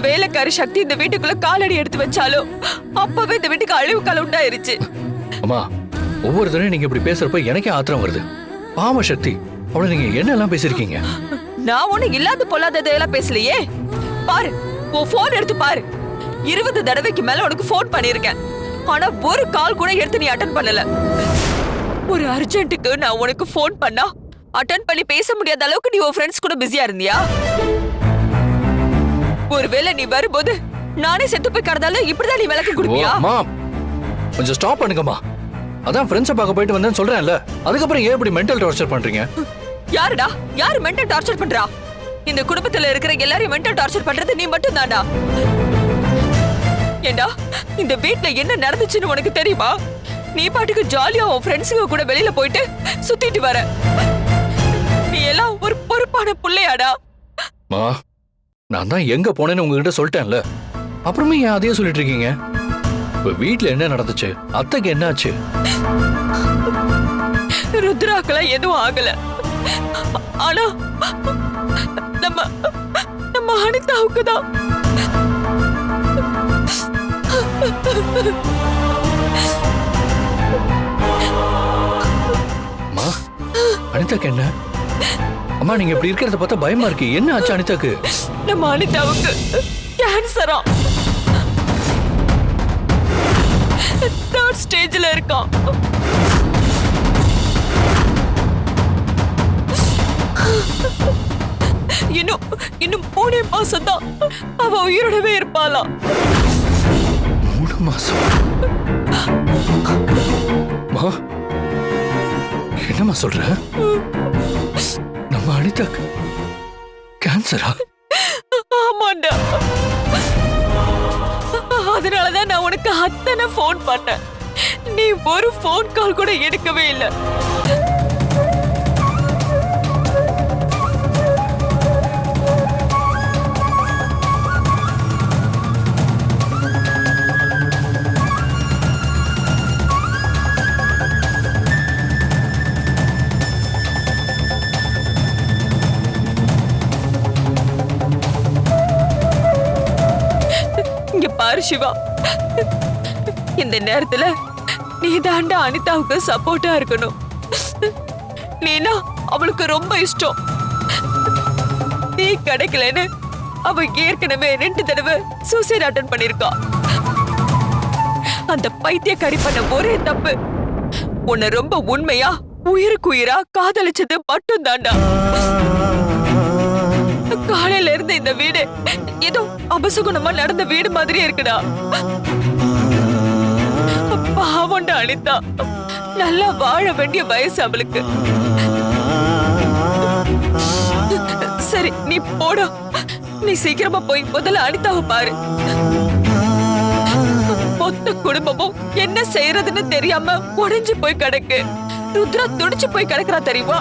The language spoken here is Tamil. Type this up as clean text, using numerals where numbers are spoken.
வேலைக்காரி சக்தி இந்த வீட்டுக்குள்ள காலடி எடுத்து வச்சாலும் அப்பவே இந்த வீட்டுக்கு அழிவு காலம் உண்டாயிருச்சு. அம்மா, ஒவ்வொரு தடவை நீங்க இப்படி பேசுறப்ப எனக்கே ஆத்திரம் வருது. பாவ சக்தி, அவளை நீங்க என்னெல்லாம் பேசிருக்கீங்க? நான் ஒண்ணு இல்லாத பொல்லாததெல்லாம் பேசலையே. பாரு, உன் போன் எடுத்து பாரு. 20 தடவைக்கு மேல உனக்கு போன் பண்ணிருக்கேன். ஆனா ஒரு கால் கூட எடுத்து நீ அட்டன் பண்ணல. ஒரு அர்ஜென்ட்டுக்கு நான் உனக்கு போன் பண்ணா அட்டன் பண்ணி பேச முடியாத அளவுக்கு நீ உன் ஃப்ரெண்ட்ஸ் கூட பிஸியா இருந்தியா? ஒருவேளை நீ வரும்போது நானே செத்து போய் கடந்தால இப்படிதான் நீ விளக்கம் கொடுப்பியா? கொஞ்சம் ஸ்டாப் பண்ணுங்கம்மா. அதான் ஃப்ரெண்ட்ஸை பார்க்க போயிட்டு வந்தேன்னு சொல்றேன்ல, அதுக்கப்புறம் ஏன் இப்படி மென்டல் டார்ச்சர் பண்றீங்க? யாருடா? யாரு மென்டல் டார்ச்சர் பண்றா? இந்த குடும்பத்துல இருக்கிற எல்லாரையும் மென்டல் டார்ச்சர் பண்றது நீ மட்டும் தான்டா. ஏண்டா, இந்த வீட்ல என்ன நடந்துச்சுன்னு உனக்கு தெரியுமா? நீ பாட்டுக்கு ஜாலியா உன் ஃப்ரெண்ட்ஸுங்க கூட வெளியில போயிட்டு சுத்திட்டு வர. நீ எல்லாம் ஒரு பொறுப்பான புள்ளையாடா? மா, நான் தான் எங்க போனேன்னு உங்ககிட்ட சொல்லிட்டேன்ல, அப்புறமே ஏன் அதையே சொல்லிட்டு இருக்கீங்க? இப்ப வீட்ல என்ன நடந்துச்சு? அத்தைக்கு என்ன ஆச்சு? ருத்ராக்கெல்லாம் எதுவும் ஆகல. ஆனா நம்ம அனிதாவுக்கு தான். அம்மா, அனிதாக்கு என்ன? அம்மா, நீங்க இப்படி இருக்கிறத பார்த்தா பயமா இருக்கு. என்ன ஆச்சு அனிதாக்கு? நம்ம அனிதாவுக்கு கேன்சரா, 3rd ஸ்டேஜ்ல இருக்கான். இன்னும் 3 மாசம் தான் அவ உயிரோடவே இருப்பாளாம். 3 மாசம்? மா, என்னம்மா சொல்ற? நம்ம அனிதாக்கு கேன்சரா? ஆமாண்டா. அதனாலதான் நான் உனக்கு அத்தனை போன் பண்ணேன். நீ ஒரு போன் கால் கூட எடுக்கவே இல்லை. பாரு சிவா, இந்த நேரத்துல நீ தாண்டா அனிதாவுக்கு சப்போர்ட்டா இருக்கணும். நீனா அவளுக்கு ரொம்ப இஷ்டம். நீ கிடைக்கலன்னு அவ ஏற்கனவே 2 தடவை சூசைட் அட்டன் பண்ணிருக்கா. அந்த பைத்தியக்காரி பண்ண ஒரே தப்பு, உன்னை ரொம்ப உண்மையா உயிருக்குயிரா காதலிச்சது மட்டும் தாண்டா. காலையில இருந்து இந்த வீடு ஏதோ அபசகுணமா நடந்த வீடு மாதிரி இருக்குடா. பாவண்டா அனிதா, நல்லா வாழ வேண்டிய வயசு அவளுக்கு. சரி, நீ போடா. நீ சீக்கிரமா போய் முதல்ல அனிதாவை பாரு. மொத்த குடும்பமும் என்ன செய்யறதுன்னு தெரியாம உடைஞ்சு போய் கிடக்கு. ருத்ரா துடிச்சு போய் கிடக்குறா தெரியுமா?